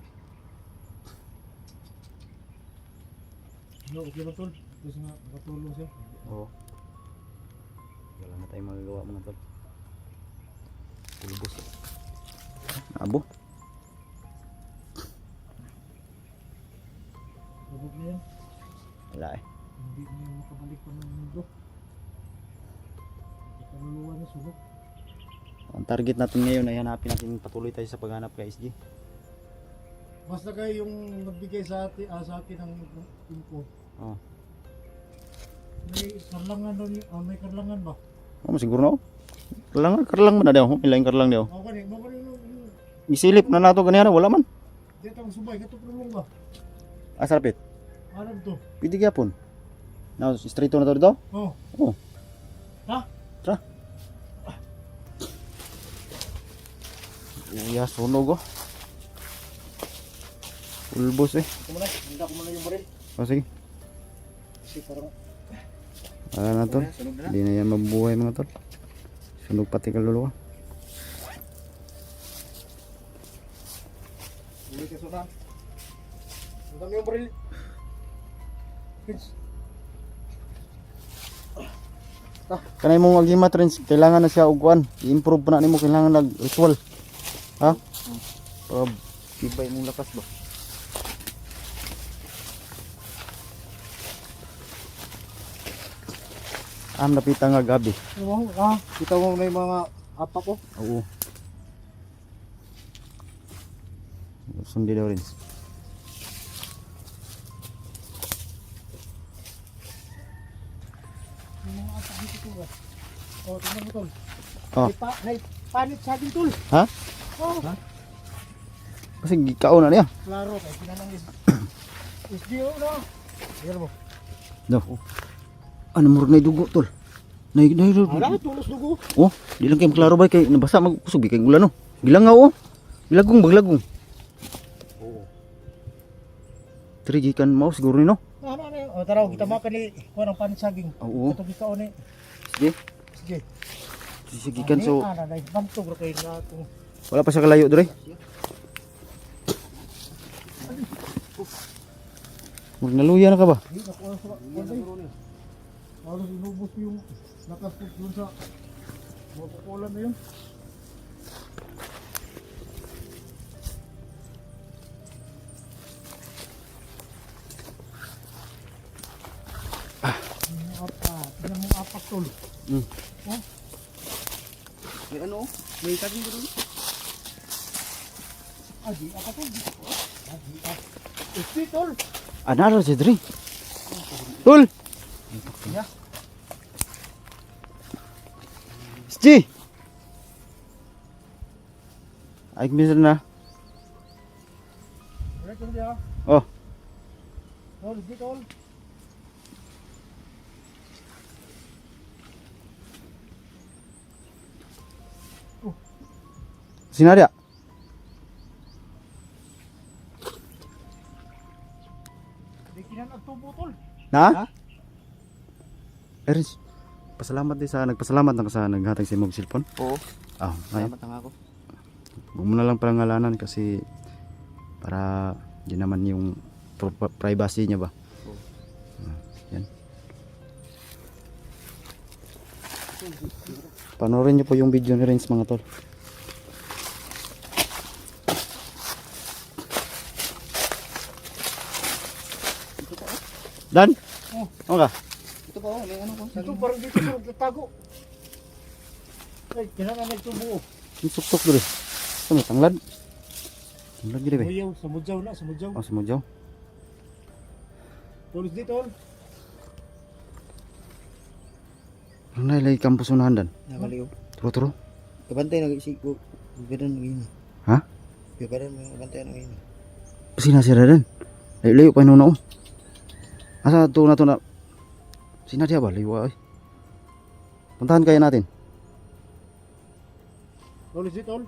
No, okay lang tol. Kasi nga nakatulong siya. Oo. Wala na tayong magagawa mga tol. Ulbos. Abo. Sabog na yan. Wala eh. Hindi na yan makabalik pa ng mundo. sunog. Ang target natin ngayon ay hanapin natin, patuloy tayo sa paghanap kay SG. Basta kayo yung nagbigay sa akin ng info. Oh. May karlangan doon, may karlangan ba? Oh, siguro na. Karlang man na daw. Ilaing karlang daw. Ako ni, Isilip na nato ganyan, wala man. dito ang subay, gato prulong ba? Asarapit. Ano to? Pwede gyapon. Now, straight na to dito. Oh. Oh. Ha? Tra. Iya, sunog oh. Ulbos eh. Handa ko muna yung baril. Oh, sige. Kasi parang Wala na tol. Hindi na yan mabuhay mga tol. Sunog pati kaluluwa. hindi ka sunan. Handa mo yung baril. Kids. Kanay mong agimat rin, kailangan na siya ugwan. I-improve pa na nimo, kailangan nag ritual. Ha? Ibay mong lakas ba? Napita nga gabi. Kita mo na yung mga apa ko. Oo. Sundi daw rin. Yung mga apa dito ko ba? Oh, tingnan mo tol. Oh. May panit sa akin tol. Ha? Oh. Kasi gikaon na niya. Klaro, kaya kinanang SDO na. Yan mo. No. Ano mo na dugo tol? Nay Ala, tulos dugo. Oh, di lang kay klaro ba kay nabasa magkusog kay ulan no. Gilangaw oh. Bilagong baglagong. Oo. Tri gikan mao siguro ni no. Ano. O tara, kita makan ni kuha ng panit saging. Oo. Ito kita ni. Sige. Sige. Sige gikan so Ana na bantog ra kay na to. wala pa sa kalayo dire. Murag naluya na ka ba? Di ako sa kuha. Halos inubos yung nakapot dun sa mapukulan na yun. Tingnan mo apak tol. Hmm. Oh, May ano? May saging ko doon. adi apa tol? Adi apa? Iti tol. Ana ra si dire. Tol. Ya. Sti. Ay minsan na. Wala tol dia. Oh, Tol, di tol. sinarya. Di kinanagtubo tol. Na? Ernst, pasalamat din sa nagpasalamat na ka sa naghatag sa imong cellphone. Oo. Ah, ngayon. Salamat na nga ako. Huwag mo na lang palangalanan kasi para di naman yung privacy niya ba. Oo. Yan. Panoorin niyo po yung video ni Renz mga tol. Dan? Oh. Ano ka? Ito pa oh, may ano ko. Ito parang dito parang tatago. Ay, kinanang nagtubo. Yung suktok dito. Ito may tanglad. Tanglad gini ba? Muyaw, samudyaw na, samudyaw. Oh, sumudyaw. Tulis di tol. Ang nailay kampus unahan dan. Nakaliw. Turo-turo. Kabantay na si ko. Gadan ng ini. Ha? Gadan mo kabantay ng ini. Sinasira din. Layo pa nuno. Asa to na sinadya ba? Liwa ay. Puntahan kaya natin. Tulis di tol.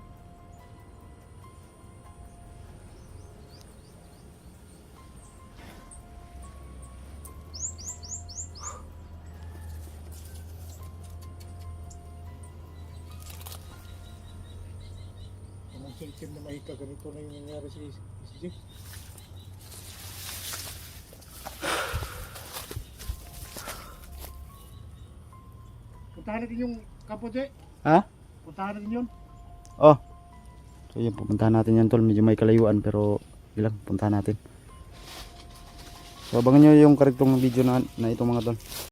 Anong silkim na mahika ganito na yung nangyari si Jeff? Puntahan natin yung kapote. Ha? Puntahan natin yun. Oh. So yun, pupuntahan natin yan tol. Medyo may kalayuan pero ilang puntahan natin. So abangan nyo yung karaktong video na ito mga tol.